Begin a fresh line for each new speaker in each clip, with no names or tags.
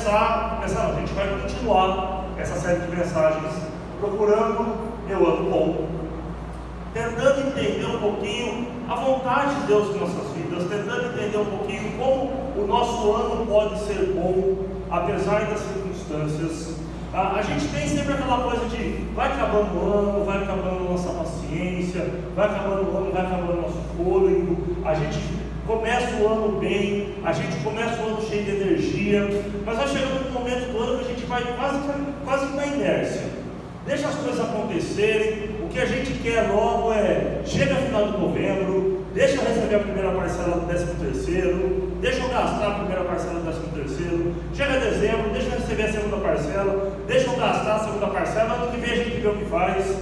a gente vai continuar essa série de mensagens procurando meu ano bom, tentando entender um pouquinho a vontade de Deus em nossas vidas, tentando entender um pouquinho como o nosso ano pode ser bom, apesar das circunstâncias. A gente tem sempre aquela coisa de vai acabando o ano, vai acabando a nossa paciência, vai acabando o ano, vai acabando o nosso fôlego, a gente começa o ano bem, a gente começa o ano cheio de energia, mas vai chegando um momento do ano que a gente vai quase na inércia. Deixa as coisas acontecerem, o que a gente quer logo é, chega final de novembro, deixa eu receber a primeira parcela do 13º, deixa eu gastar a primeira parcela do 13º, chega dezembro, deixa eu receber a segunda parcela, deixa eu gastar a segunda parcela, ano que vem a gente vê o que faz.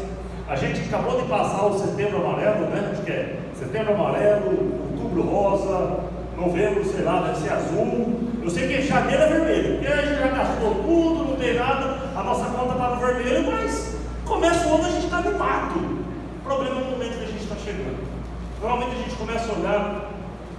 A gente acabou de passar o setembro amarelo, né? Acho que é setembro amarelo, outubro rosa, novembro, sei lá, deve ser azul. Eu sei que janeiro é vermelho, porque a gente já gastou tudo, não tem nada, a nossa conta está no vermelho, mas começa o ano, a gente está no mato. O problema é o momento que a gente está chegando. Normalmente a gente começa a olhar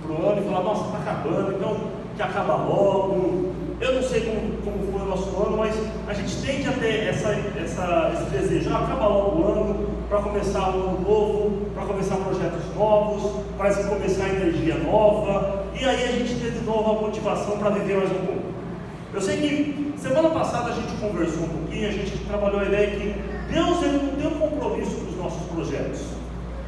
para o ano e falar, nossa, está acabando, então que acaba logo. Eu não sei como foi o nosso ano, mas a gente tende a ter esse desejo, acaba logo o ano, para começar um ano novo, para começar projetos novos, para começar energia nova, e aí a gente tem de novo a motivação para viver mais um pouco. Eu sei que semana passada a gente conversou um pouquinho, a gente trabalhou a ideia que Deus ele não tem um compromisso com os nossos projetos,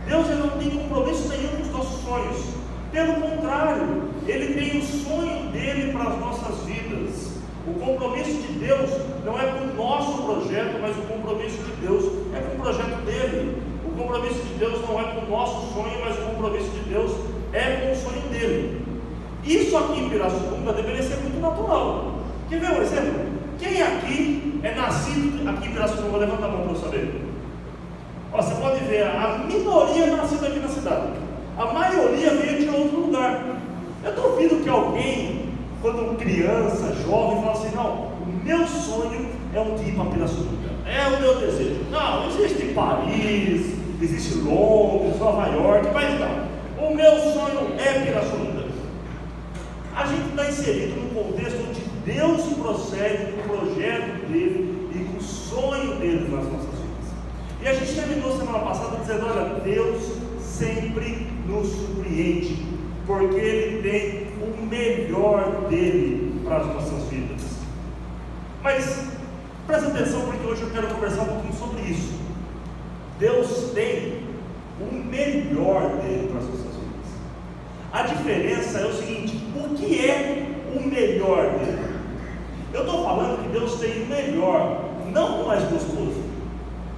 Deus ele não tem compromisso nenhum com os nossos sonhos. Pelo contrário, Ele tem o sonho dele para as nossas vidas. O compromisso de Deus não é com o nosso projeto, mas o compromisso de Deus é com o projeto dele. O compromisso de Deus não é com o nosso sonho, mas o compromisso de Deus é com o sonho dele. Isso aqui em Pirassununga deveria ser muito natural. Quer ver um exemplo? Quem aqui é nascido aqui em Pirassununga? Levanta a mão para eu saber. Ó, você pode ver, a minoria é nascida aqui na cidade. A maioria veio de outro lugar. Eu duvido que alguém, quando criança, jovem, fala assim, não, o meu sonho é um dia ir para Pirassununga. É o meu desejo. Não, existe Paris, existe Londres, Nova York, mas não. O meu sonho é Pirassununga. A gente está inserido num contexto onde Deus procede com o projeto dele e com o sonho dele nas nossas vidas. E a gente terminou semana passada dizendo, olha, Deus sempre nos surpreende, porque Ele tem o melhor dele para as nossas vidas. Mas presta atenção, porque hoje eu quero conversar um pouquinho sobre isso. Deus tem o melhor dele para as nossas vidas. A diferença é o seguinte, o que é o melhor dele? Eu estou falando que Deus tem o melhor, não o mais gostoso,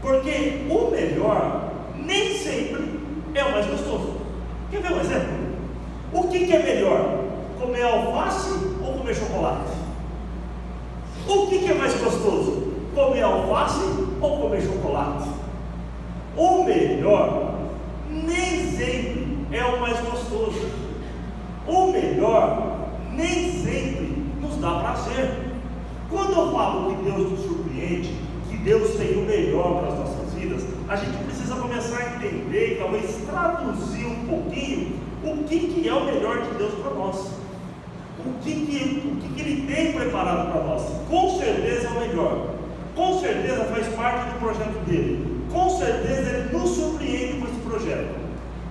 porque o melhor nem sempre é o mais gostoso. Quer ver um exemplo? O que é melhor? Comer alface ou comer chocolate? O que é mais gostoso? Comer alface ou comer chocolate? O melhor nem sempre é o mais gostoso. O melhor nem sempre nos dá prazer. Quando eu falo que Deus nos surpreende, que Deus tem o melhor para as nossas vidas, a gente precisa começar a entender e talvez traduzir um pouquinho o que é o melhor de Deus para nós. O que Ele tem preparado para nós. Com certeza é o melhor. Com certeza faz parte do projeto dele. Com certeza Ele nos surpreende com esse projeto.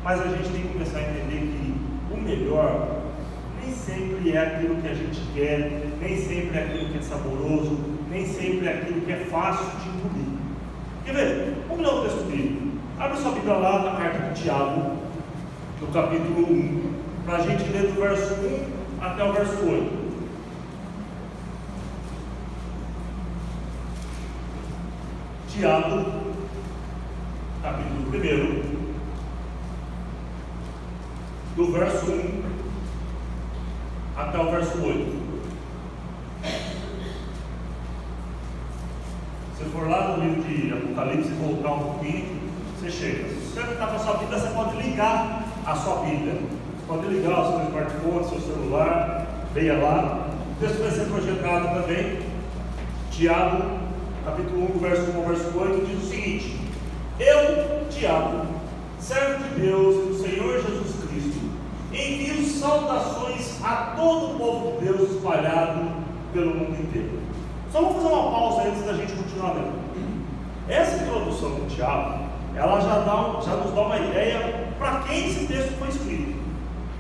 Mas a gente tem que começar a entender que o melhor nem sempre é aquilo que a gente quer, nem sempre é aquilo que é saboroso, nem sempre é aquilo que é fácil de engolir. Quer ver? Vamos ler o texto bíblico. Abre sua Bíblia lá na carta de Tiago, no capítulo 1, para a gente ler do verso 1 até o verso 8. Tiago, capítulo 1, do verso 1 até o verso 8. Se for lá no livro de Apocalipse e voltar um pouquinho, você chega. Se você está com a sua Bíblia, você pode ligar a sua Bíblia. Você pode ligar o seu smartphone, seu celular, leia lá. O texto vai ser projetado também. Tiago, capítulo 1, verso 1 ao verso 8, diz o seguinte: Eu, Tiago, servo de Deus e do Senhor Jesus Cristo, envio saudações a todo o povo de Deus espalhado pelo mundo inteiro. Só vou fazer uma pausa antes da gente continuar lendo. Essa introdução do Tiago, ela já nos dá uma ideia para quem esse texto foi escrito.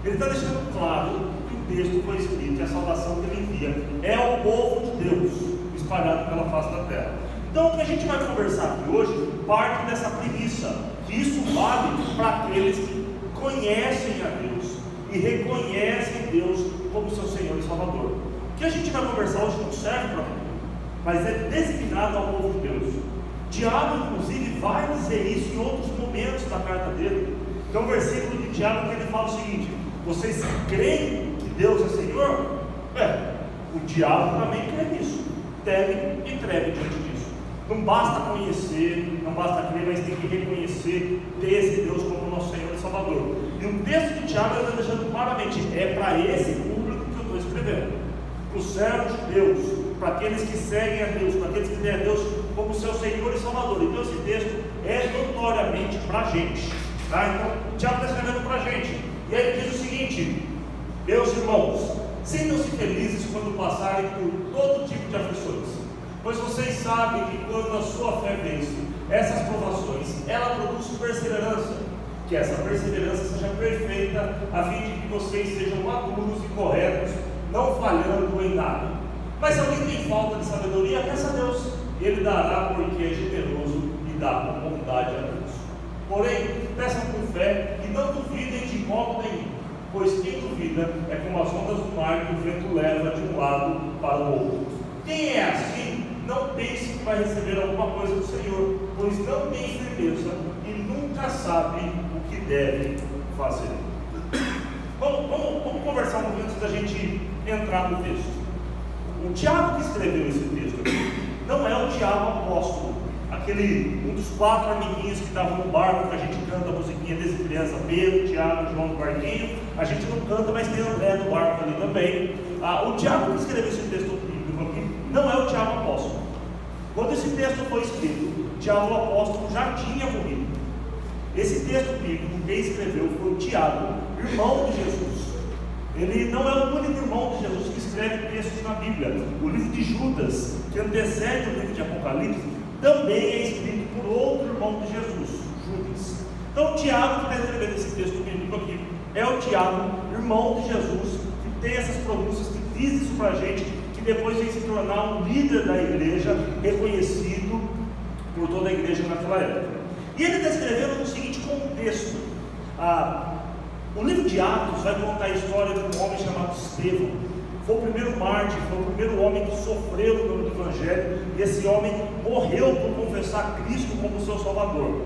Ele está deixando claro que o texto foi escrito e a salvação que ele envia é o povo de Deus espalhado pela face da terra. Então o que a gente vai conversar aqui hoje parte dessa premissa, que isso vale para aqueles que conhecem a Deus e reconhecem Deus como seu Senhor e Salvador. O que a gente vai conversar hoje não serve para todo mundo, mas é designado ao povo de Deus. Tiago, inclusive, vai dizer isso em outros momentos da carta dele. Tem um versículo de Tiago que ele fala o seguinte: vocês creem que Deus é Senhor? O diabo também crê nisso. Teme e treme diante disso. Não basta conhecer, não basta crer, mas tem que reconhecer esse Deus como nosso Senhor e Salvador. E o texto de Tiago está deixando claramente, é para esse público que eu estou escrevendo. Para os servos de Deus, para aqueles que seguem a Deus, para aqueles que têm a Deus como seu Senhor e Salvador. Então esse texto é notoriamente para a gente. Tá? Então o Tiago está escrevendo para a gente. E aí ele diz o seguinte: meus irmãos, sintam-se felizes quando passarem por todo tipo de aflições, pois vocês sabem que quando a sua fé vence essas provações, ela produz perseverança. Que essa perseverança seja perfeita, a fim de que vocês sejam maduros e corretos, não falhando em nada. Mas se alguém tem falta de sabedoria, peça a Deus, Ele dará, porque é generoso e dá com bondade a Deus. Porém, peçam com fé e não duvidem de modo nenhum, pois quem duvida é como as ondas do mar que o vento leva de um lado para o outro. Quem é assim, não pense que vai receber alguma coisa do Senhor, pois não tem firmeza e nunca sabe o que deve fazer. Vamos conversar um pouquinho antes da gente entrar no texto. O Tiago que escreveu esse texto aqui não é o Tiago apóstolo, um dos 4 amiguinhos que estavam no barco, que a gente canta a musiquinha desde criança: Pedro, Tiago, João do barquinho. A gente não canta, mas tem André do barco ali também. O Tiago que escreveu esse texto aqui não é o Tiago apóstolo. Quando esse texto foi escrito, Tiago apóstolo já tinha morrido. Esse texto bíblico, quem escreveu foi o Tiago, irmão de Jesus. Ele não é o único irmão de Jesus que escreve textos na Bíblia. O livro de Judas, que antecede o livro de Apocalipse, também é escrito por outro irmão de Jesus, Judas. Então, o Tiago que está escrevendo esse texto bíblico aqui é o Tiago, irmão de Jesus, que tem essas pronúncias, que diz isso para a gente, que depois vem se tornar um líder da igreja, reconhecido por toda a igreja naquela época. E ele está escrevendo no seguinte contexto: o livro de Atos vai contar a história de um homem chamado Estevão. Foi o primeiro mártir, foi o primeiro homem que sofreu no nome do Evangelho, e esse homem morreu por confessar Cristo como seu Salvador.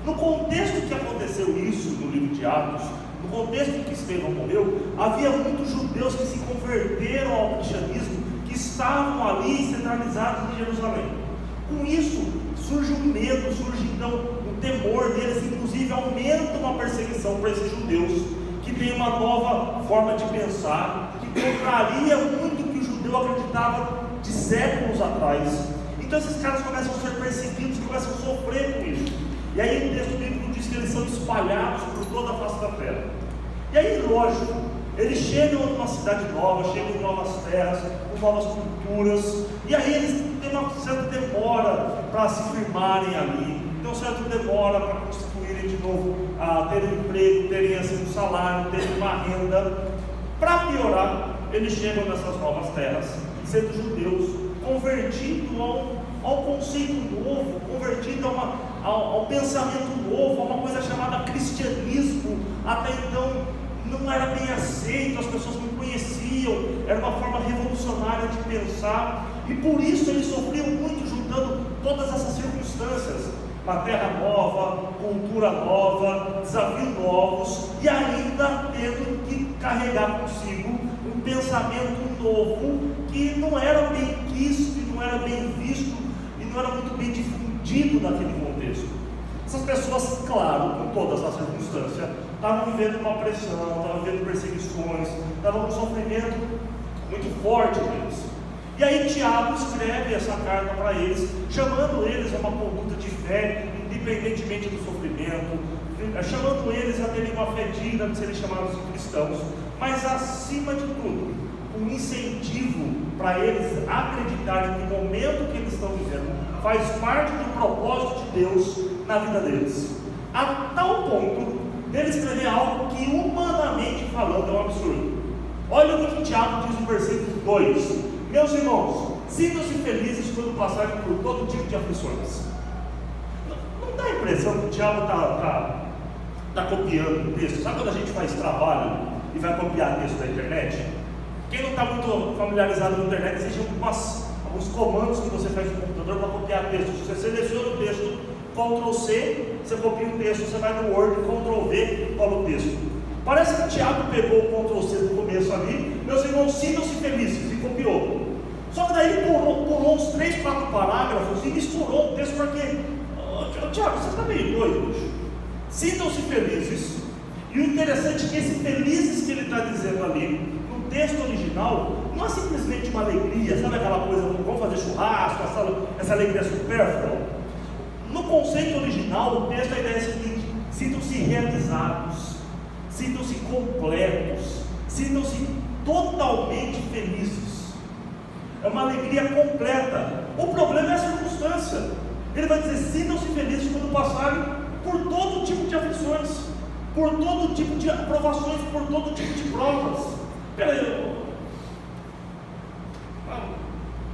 No contexto que aconteceu isso no livro de Atos, no contexto em que Estevão morreu, havia muitos judeus que se converteram ao cristianismo, que estavam ali centralizados em Jerusalém. Com isso, surge um medo, surge então um temor deles, inclusive aumenta uma perseguição para esses judeus, que tem uma nova forma de pensar, que contraria muito o que o judeu acreditava de séculos atrás. Então esses caras começam a ser perseguidos, começam a sofrer com isso. E aí o texto bíblico diz que eles são espalhados por toda a face da terra. E aí, lógico, eles chegam numa cidade nova, chegam em novas terras, com novas culturas, e aí eles têm uma certa demora para se firmarem ali, tem uma certa demora para constituírem de novo, terem um emprego, terem assim, um salário, terem uma renda. Para piorar, eles chegam nessas novas terras, sendo judeus, convertidos ao conceito novo, convertido a um pensamento novo, a uma coisa chamada cristianismo. Até então não era bem aceito, as pessoas não conheciam, era uma forma revolucionária de pensar, e por isso eles sofriam muito juntando todas essas circunstâncias: uma terra nova, cultura nova, desafios novos, e ainda tendo que carregar consigo um pensamento novo que não era bem quisto, não era bem visto e não era muito bem difundido naquele contexto. Essas pessoas, claro, com todas as circunstâncias, estavam vivendo uma pressão, estavam vivendo perseguições, estavam num sofrimento muito forte deles. E aí Tiago escreve essa carta para eles, chamando eles a uma conduta de fé, independentemente do sofrimento, chamando eles a terem uma fé digna de serem chamados de cristãos, mas acima de tudo, um incentivo para para eles acreditarem que o momento que eles estão vivendo faz parte do propósito de Deus na vida deles, a tal ponto dele escrever algo que, humanamente falando, é um absurdo. Olha o que Tiago diz no versículo 2: meus irmãos, sintam-se felizes quando passarem por todo tipo de aflições. Não dá a impressão que o Tiago está copiando o texto? Sabe quando a gente faz trabalho e vai copiar texto da internet? Quem não está muito familiarizado na internet, existem alguns comandos que você faz no computador para copiar texto. Você seleciona o texto, Ctrl C, você copia o texto, você vai no Word, Ctrl V, cola o texto. Parece que o Tiago pegou o Ctrl C do começo ali, meus irmãos, sintam-se felizes, e copiou. Só que daí ele pulou uns 3, 4 parágrafos e misturou o texto, porque, Tiago, você está meio doido, bicho. Sintam-se felizes. E o interessante é que esse felizes que ele está dizendo ali, no texto original, não é simplesmente uma alegria, sabe aquela coisa, vamos fazer churrasco, essa alegria supérflua. No conceito original, o texto, a ideia é a seguinte: sintam-se realizados, sintam-se completos, sintam-se totalmente felizes. É uma alegria completa. O problema é a circunstância. Ele vai dizer: sintam-se felizes quando passarem por todo tipo de aflições, por todo tipo de aprovações, por todo tipo de provas. Peraí,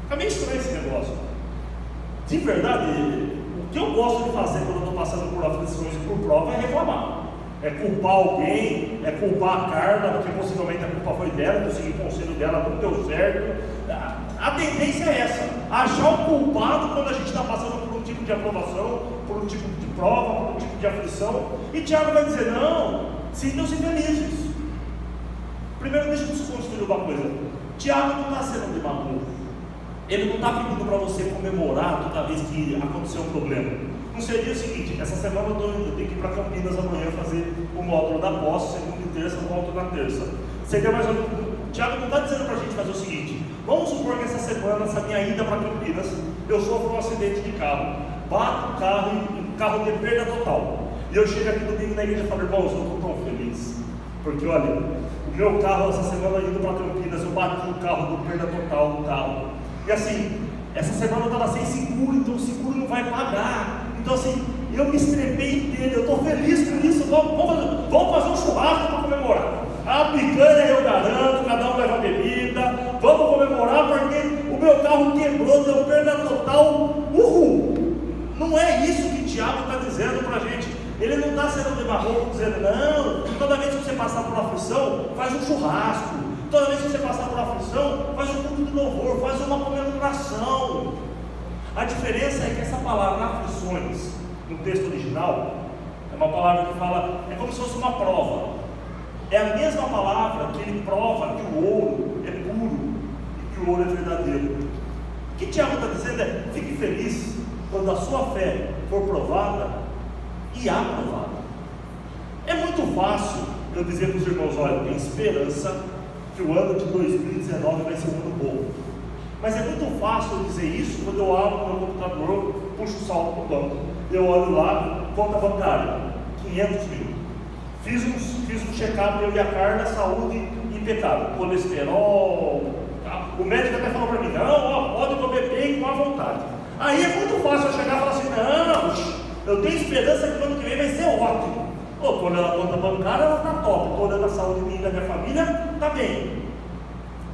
está meio estranho esse negócio. De verdade, o que eu gosto de fazer quando eu estou passando por aflições e por prova é reclamar. É culpar alguém, é culpar a Carla, porque possivelmente a culpa foi dela, que eu segui o conselho dela, não deu certo. A tendência é essa: achar o culpado quando a gente está passando por um tipo de aprovação, por um tipo de prova, por um tipo de aflição. E Tiago vai dizer: não, sintam-se felizes. Primeiro, deixa eu desconstruir uma coisa. Tiago não está sendo demagogo. Ele não está pedindo para você comemorar toda vez que aconteceu um problema. Não seria o seguinte: essa semana eu tenho que ir para Campinas amanhã fazer o módulo da posse, segunda e terça, volto na terça. Seria mais ou menos. O Tiago não está dizendo para a gente fazer o seguinte: vamos supor que essa semana, essa minha ida para Campinas, eu sofro um acidente de carro, bato o carro e o carro tem perda total. E eu chego aqui domingo na igreja e falo: irmãos, eu estou tão feliz, porque olha, o meu carro essa semana indo para Campinas, eu bati o carro com perda total do carro. E assim, essa semana eu estava sem seguro, então o seguro não vai pagar. Então assim, eu me estrepei inteiro, eu estou feliz com isso. Vamos fazer um churrasco para comemorar. A picanha eu garanto, cada um leva bebida. Vamos comemorar porque o meu carro quebrou, deu perda total. Uhul! Não é isso que Tiago está dizendo para a gente. Ele não está sendo demagogo dizendo: não, toda vez que você passar por aflição, faz um churrasco. Toda vez que você passar por aflição, faz um culto de louvor, faz uma comemoração. A diferença é que essa palavra aflições, no texto original, é uma palavra que fala, é como se fosse uma prova. É a mesma palavra que ele prova que o ouro é puro e que o ouro é verdadeiro. O que Tiago está dizendo é: fique feliz quando a sua fé for provada e aprovada. É muito fácil eu dizer para os irmãos: olha, tem esperança que o ano de 2019 vai ser um ano bom. Mas é muito fácil eu dizer isso quando eu abro o meu computador, puxo o saldo do banco, eu olho lá, conta bancária, 500 mil. Fiz um check-up, eu e a Carla, saúde impecável, colesterol. O médico até falou para mim: não, pode comer bacon à vontade. Aí é muito fácil eu chegar e falar assim: não, eu tenho esperança que o ano que vem vai ser ótimo. Estou olhando a conta bancária, ela está top. Estou olhando a saúde minha e da minha família, está bem.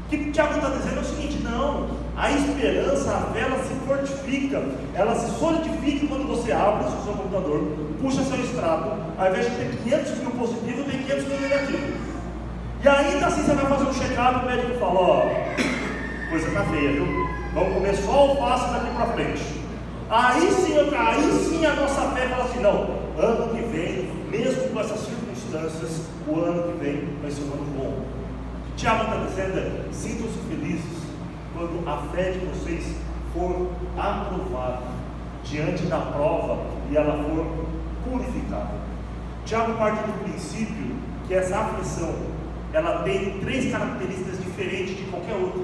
O que o Tiago está dizendo é o seguinte: não, a esperança, a fé, ela se fortifica, ela se solidifica quando você abre o seu computador, puxa seu extrato, ao invés de ter 500 mil positivos, tem 500 mil negativos. E ainda assim você vai fazer um check-up, o médico fala: ó, coisa está feia, viu? Vamos comer só alface daqui para frente. Aí sim a nossa fé fala assim: não, ano que vem, mesmo com essas circunstâncias, o ano que vem vai ser um ano bom. O Tiago está dizendo é: sintam-se felizes quando a fé de vocês for aprovada diante da prova e ela for purificada. Tiago parte do princípio que essa aflição, ela tem 3 características diferentes de qualquer outra.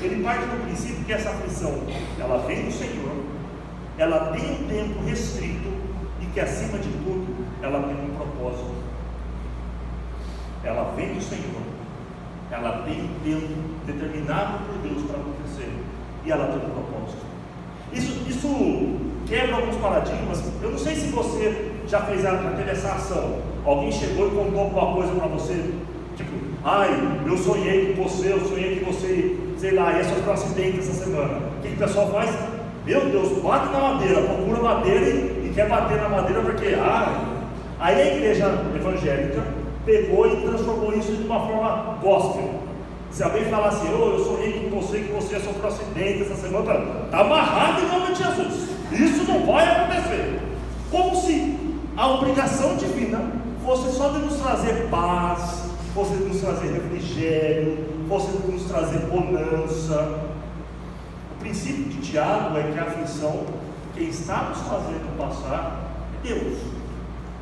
Ele parte do princípio que essa aflição, ela vem do Senhor, ela tem um tempo restrito e que, acima de tudo, ela tem um propósito. Ela vem do Senhor, ela tem um tempo determinado por Deus para acontecer, e ela tem um propósito. Isso quebra alguns paradigmas. Eu não sei se você já teve essa ação. Alguém chegou e contou alguma coisa para você, tipo, eu sonhei com você, sei lá, ia sofrer um acidente essa semana. O que o pessoal faz? Meu Deus, bate na madeira, procura madeira e quer bater na madeira porque, Aí a igreja evangélica pegou e transformou isso de uma forma gospel. Se alguém falar assim, eu sonhei com você, que você ia sofrer um acidente essa semana, está amarrado em nome de Jesus. Isso não vai acontecer. Como se a obrigação divina fosse só de nos trazer paz, fosse de nos trazer refrigério, fosse de nos trazer bonança. O princípio de Tiago é que a aflição, quem está nos fazendo passar, é Deus,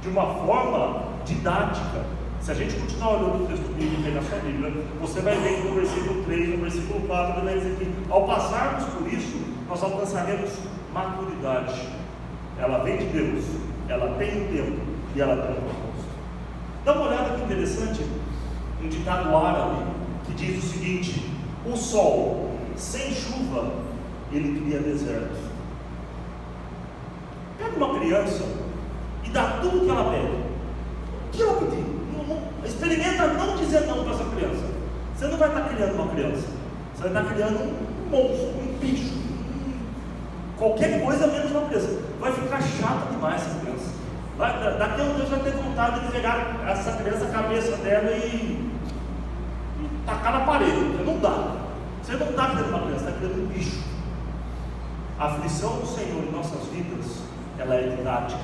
de uma forma didática. Se a gente continuar olhando o texto bíblico aí na sua Bíblia, você vai ver que no versículo 3, no versículo 4, ele vai dizer que ao passarmos por isso, nós alcançaremos maturidade. Ela vem de Deus, ela tem um tempo e ela tem um propósito. Dá uma olhada que interessante, um ditado árabe que diz o seguinte: o sol sem chuva, ele cria deserto. Pega uma criança e dá tudo que ela pede. O que ela pedir? Experimenta não dizer não para essa criança. Você não vai estar criando uma criança, você vai estar criando um monstro, um bicho, qualquer coisa menos uma criança. Vai ficar chata demais essa criança. Daqui a um Deus vai ter vontade de pegar essa criança, a cabeça dela e tacar na parede. Não dá. Você não está criando uma criança, está criando um bicho. A aflição do Senhor em nossas vidas, ela é didática.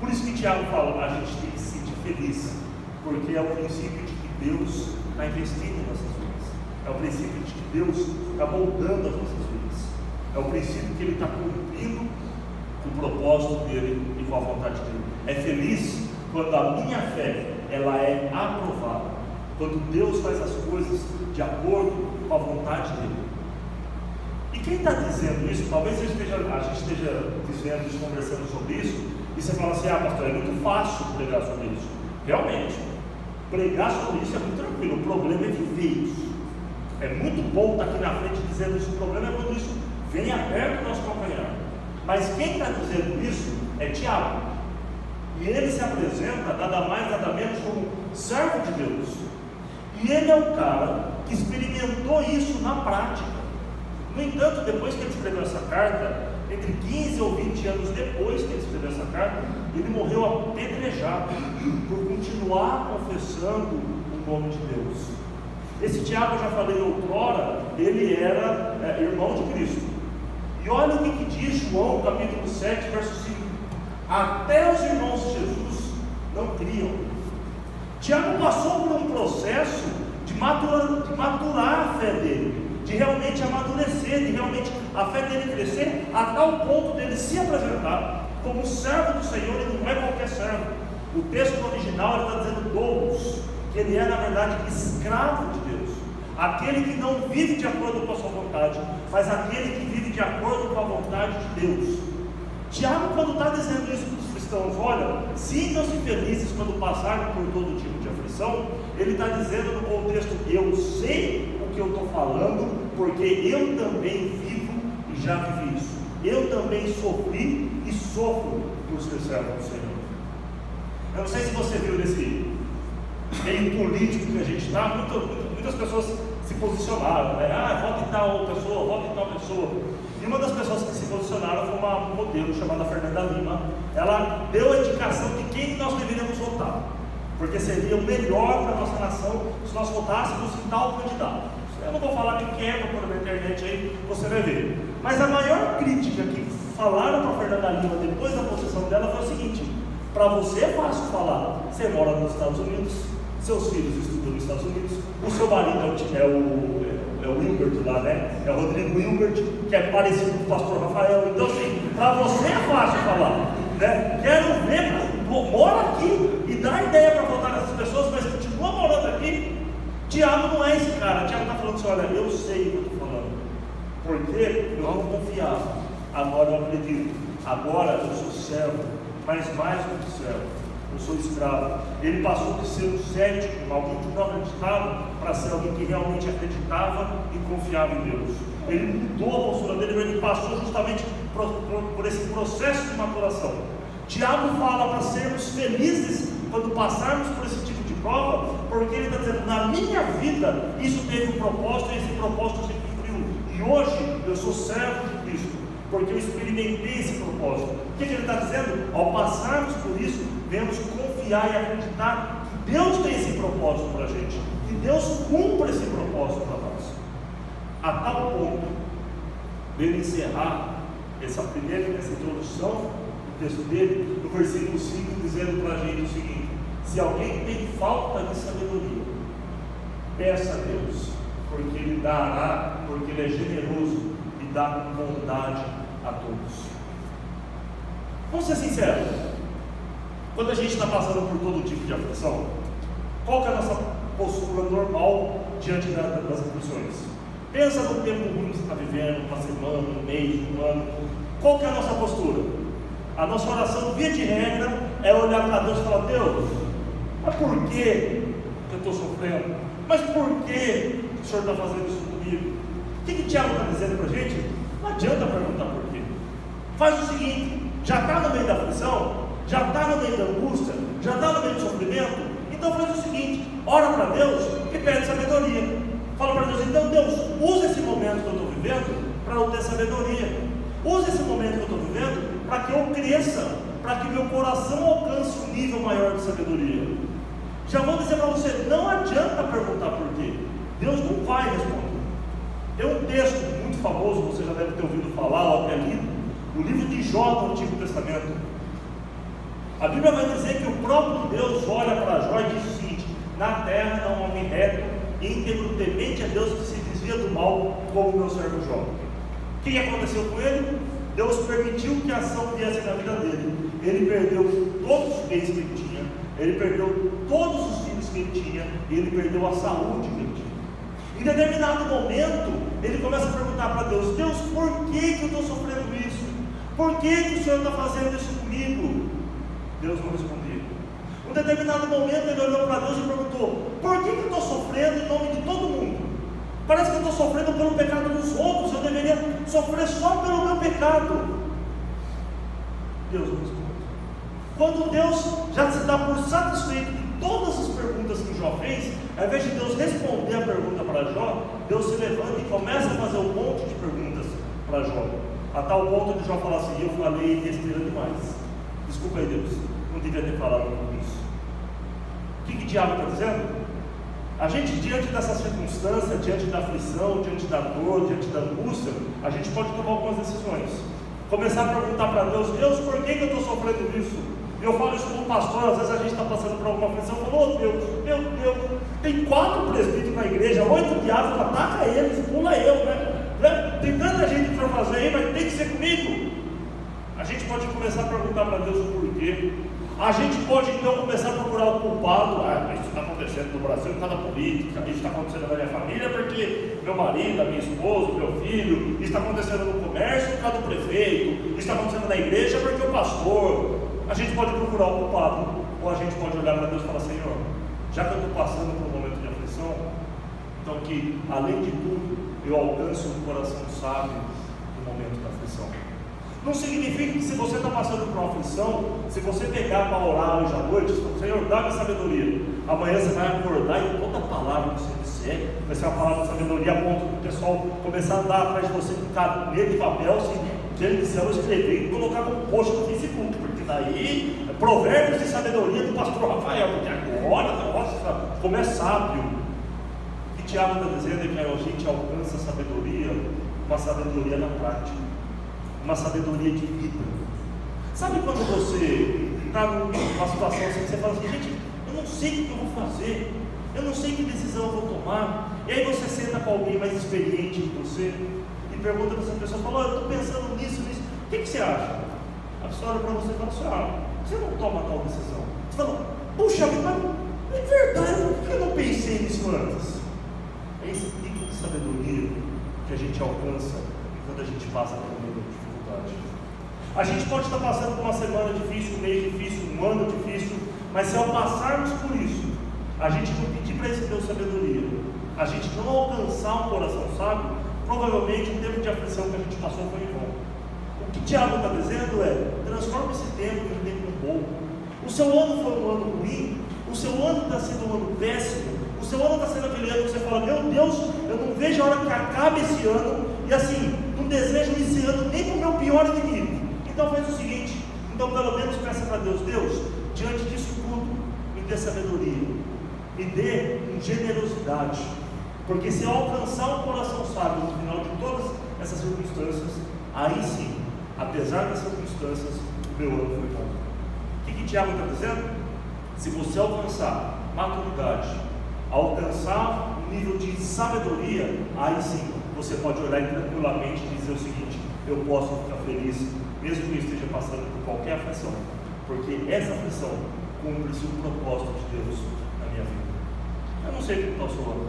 Por isso que Tiago fala, a gente tem que se sentir feliz, porque é o princípio de que Deus está investindo em nossas vidas, é o princípio de que Deus está moldando as nossas vidas, é o princípio que Ele está cumprindo com o propósito dEle e com a vontade dEle. É feliz quando a minha fé ela é aprovada, quando Deus faz as coisas de acordo com a vontade dEle. E quem está dizendo isso, talvez a gente esteja dizendo isso, conversando sobre isso, e você fala assim, pastor, é muito fácil pregar sobre isso. Realmente, pregar sobre isso é muito tranquilo, o problema é viver isso. É muito bom estar aqui na frente dizendo isso, o problema é quando isso vem aberto no nosso calcanhar. Mas quem está dizendo isso é Tiago. E ele se apresenta nada mais, nada menos como servo de Deus. E ele é o cara que experimentou isso na prática. No entanto, depois que ele escreveu essa carta, entre 15 ou 20 anos depois que ele escreveu essa carta, ele morreu apedrejado por continuar confessando o nome de Deus. Esse Tiago, eu já falei outrora, ele era irmão de Cristo. E olha o que diz João, capítulo 7, verso 5. Até os irmãos de Jesus não criam. Tiago passou por um processo de maturar a fé dele, de realmente amadurecer, de realmente a fé dele crescer, a tal ponto dele se apresentar como servo do Senhor. Ele não é qualquer servo. O texto original ele está dizendo doulos, que ele é na verdade escravo de Deus, aquele que não vive de acordo com a sua vontade, mas aquele que vive de acordo com a vontade de Deus. Tiago, quando está dizendo isso para os cristãos, olha, sintam-se felizes quando passarem por todo tipo de aflição, ele está dizendo no contexto, eu sei o que eu estou falando, porque eu também vivo e já vivi isso. Eu também sofri e sofro por ser servo do Senhor. Eu não sei se você viu nesse meio político que a gente está, muitas pessoas se posicionaram, né? Vota em tal pessoa, vota em tal pessoa. E uma das pessoas que se posicionaram foi uma modelo chamada Fernanda Lima. Ela deu a indicação de quem nós deveríamos votar, porque seria o melhor para a nossa nação se nós votássemos em tal candidato. Eu não vou falar quem é, vou pôr na internet aí, você vai ver. Mas a maior crítica que falaram para a Fernanda Lima depois da posição dela foi o seguinte: para você é fácil falar, você mora nos Estados Unidos, seus filhos estudam nos Estados Unidos, o seu marido é o Wilbert lá, né? É o Rodrigo Wilbert, que é parecido com o pastor Rafael. Então, assim, para você é fácil falar, né? Quero ver, mora aqui e dá ideia para votar nessas pessoas, mas continua morando aqui. Tiago não é esse cara. Tiago está falando assim: olha, eu sei o que eu estou falando, porque eu não confiava, agora eu acredito, agora eu sou servo, mas mais do que servo, eu sou escravo. Ele passou de ser um cético, alguém que não acreditava, para ser alguém que realmente acreditava e confiava em Deus. Ele mudou a postura dele, ele passou justamente por esse processo de maturação. Tiago fala para sermos felizes quando passarmos por esse tipo de prova, porque ele está dizendo, na minha vida, isso teve um propósito, e esse propósito se cumpriu. E hoje, eu sou servo de Cristo, porque eu experimentei esse propósito. O que ele está dizendo? Ao passarmos por isso, devemos confiar e acreditar que Deus tem esse propósito para a gente, que Deus cumpre esse propósito para nós. A tal ponto dele encerrar essa introdução do texto dele, no versículo 5, dizendo para a gente o seguinte: se alguém tem falta de sabedoria, peça a Deus, porque Ele dará, porque Ele é generoso e dá com bondade a todos. Vamos ser sinceros, quando a gente está passando por todo tipo de aflição, qual que é a nossa postura normal diante das aflições? Pensa no tempo ruim que você está vivendo, uma semana, um mês, um ano. Qual que é a nossa postura? A nossa oração, via de regra, é olhar para Deus e falar: Deus, mas por que eu estou sofrendo? Mas por que o Senhor está fazendo isso comigo? O que o Tiago está dizendo para a gente? Não adianta perguntar por quê. Faz o seguinte: já está no meio da aflição, já está no meio da angústia, já está no meio do sofrimento, então faz o seguinte: ora para Deus e pede sabedoria. Fala para Deus: então Deus, usa esse momento que eu estou vivendo para eu ter sabedoria. Usa esse momento que eu estou vivendo para que eu cresça, para que meu coração alcance um nível maior de sabedoria. Já vou dizer para você, não adianta perguntar por quê. Deus não vai responder. Tem um texto muito famoso, você já deve ter ouvido falar ou até lido, o livro de Jó no Antigo Testamento. A Bíblia vai dizer que o próprio Deus olha para Jó e diz o seguinte: na terra não há homem reto, íntegro, temente a Deus, que se desvia do mal, como o meu servo Jó. O que aconteceu com ele? Deus permitiu que a ação viesse na vida dele. Ele perdeu todos os bens que ele tinha, ele perdeu todos os filhos que ele tinha, e ele perdeu a saúde que ele tinha. Em determinado momento, ele começa a perguntar para Deus: Deus, por que eu estou sofrendo isso? Por que o Senhor está fazendo isso comigo? Deus não respondia. Em determinado momento, ele olhou para Deus e perguntou: por que eu estou sofrendo em nome de todo mundo? Parece que eu estou sofrendo pelo pecado dos outros, eu deveria sofrer só pelo meu pecado. Deus não responde. Quando Deus já se dá por satisfeito de todas as perguntas que Jó fez, ao invés de Deus responder a pergunta para Jó, Deus se levanta e começa a fazer um monte de perguntas para Jó, a tal ponto de Jó falar assim: eu falei besteira demais, desculpa aí Deus, não devia ter falado tudo isso. O que o diabo está dizendo? A gente, diante dessa circunstância, diante da aflição, diante da dor, diante da angústia, a gente pode tomar algumas decisões. Começar a perguntar para Deus: Deus, por que eu estou sofrendo isso? Eu falo isso como pastor, às vezes a gente está passando por alguma aflição, eu falo: oh Deus, meu Deus, tem 4 presbíteros na igreja, 8 diabos, ataca eles, pula eu, né? Tem tanta gente para fazer aí, mas tem que ser comigo. A gente pode começar a perguntar para Deus o porquê. A gente pode então começar a procurar o culpado. Isso está acontecendo no Brasil por causa da política, isso está acontecendo na minha família porque meu marido, a minha esposa, meu filho, isso está acontecendo no comércio por causa do prefeito, isso está acontecendo na igreja porque o pastor. A gente pode procurar o culpado, ou a gente pode olhar para Deus e falar: Senhor, já que eu estou passando por um momento de aflição, então que além de tudo eu alcance um coração sábio no momento da aflição. Não significa que se você está passando por uma aflição, se você pegar para orar hoje à noite, Senhor, dá-me sabedoria, amanhã você vai acordar e toda palavra que você disser vai ser uma palavra de sabedoria, a ponto do pessoal começar a andar atrás de você com caneta e papel, se ele disser, eu escrever e colocar no post no Facebook, porque daí é provérbios de sabedoria do pastor Rafael, porque agora o negócio como é sábio. O que Tiago está dizendo é que a gente alcança a sabedoria, uma sabedoria na prática, uma sabedoria de vida. Sabe quando você está numa situação assim, você fala assim: gente, eu não sei o que eu vou fazer, eu não sei que decisão eu vou tomar, e aí você senta com alguém mais experiente que você e pergunta para essa pessoa, fala: eu estou pensando nisso, o que você acha? A pessoa olha para você e fala assim: você não toma tal decisão. Você fala: puxa, mas é verdade, por que eu não pensei nisso antes? É esse tipo de sabedoria que a gente alcança quando a gente passa por um momento de dificuldade. A gente pode estar passando por uma semana difícil, um mês difícil, um ano difícil, Mas se ao passarmos por isso, a gente não pedir para esse Deus sabedoria, a gente não alcançar um coração sábio, provavelmente o tempo de aflição que a gente passou foi em vão. O que Tiago está dizendo é: transforma esse tempo em um tempo bom. O seu ano foi um ano ruim, o seu ano está sendo um ano péssimo, o seu ano está sendo aquele ano que você fala: meu Deus, eu não vejo a hora que acabe esse ano, e assim, não desejo esse ano nem para o meu pior inimigo. Então faz o seguinte, então pelo menos peça para Deus: Deus, diante disso tudo, me dê sabedoria, me dê generosidade, porque se eu alcançar um coração sábio no final de todas essas circunstâncias, aí sim, apesar das circunstâncias, o meu ano foi bom. O que Tiago está dizendo? Se você alcançar maturidade, alcançar um nível de sabedoria, aí sim, você pode olhar tranquilamente e dizer o seguinte: eu posso ficar feliz, mesmo que eu esteja passando por qualquer aflição, porque essa aflição cumpre-se o propósito de Deus na minha vida. Eu não sei como está o seu ano,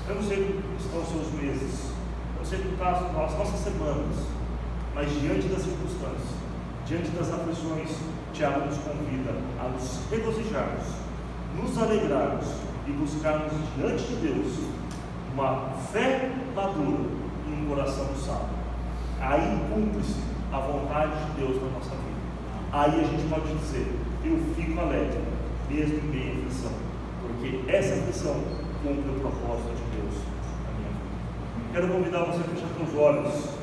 eu não sei como estão os seus meses, eu não sei como estão as nossas semanas, mas diante das circunstâncias, diante das aflições, Tiago nos convida a nos regozijarmos, nos alegrarmos e buscarmos diante de Deus uma fé madura e um coração sábio. Aí cumpre-se a vontade de Deus na nossa vida. Aí a gente pode dizer: eu fico alegre, mesmo em meio à aflição, porque essa aflição cumpre o propósito de Deus na minha vida. Quero convidar você a fechar seus olhos.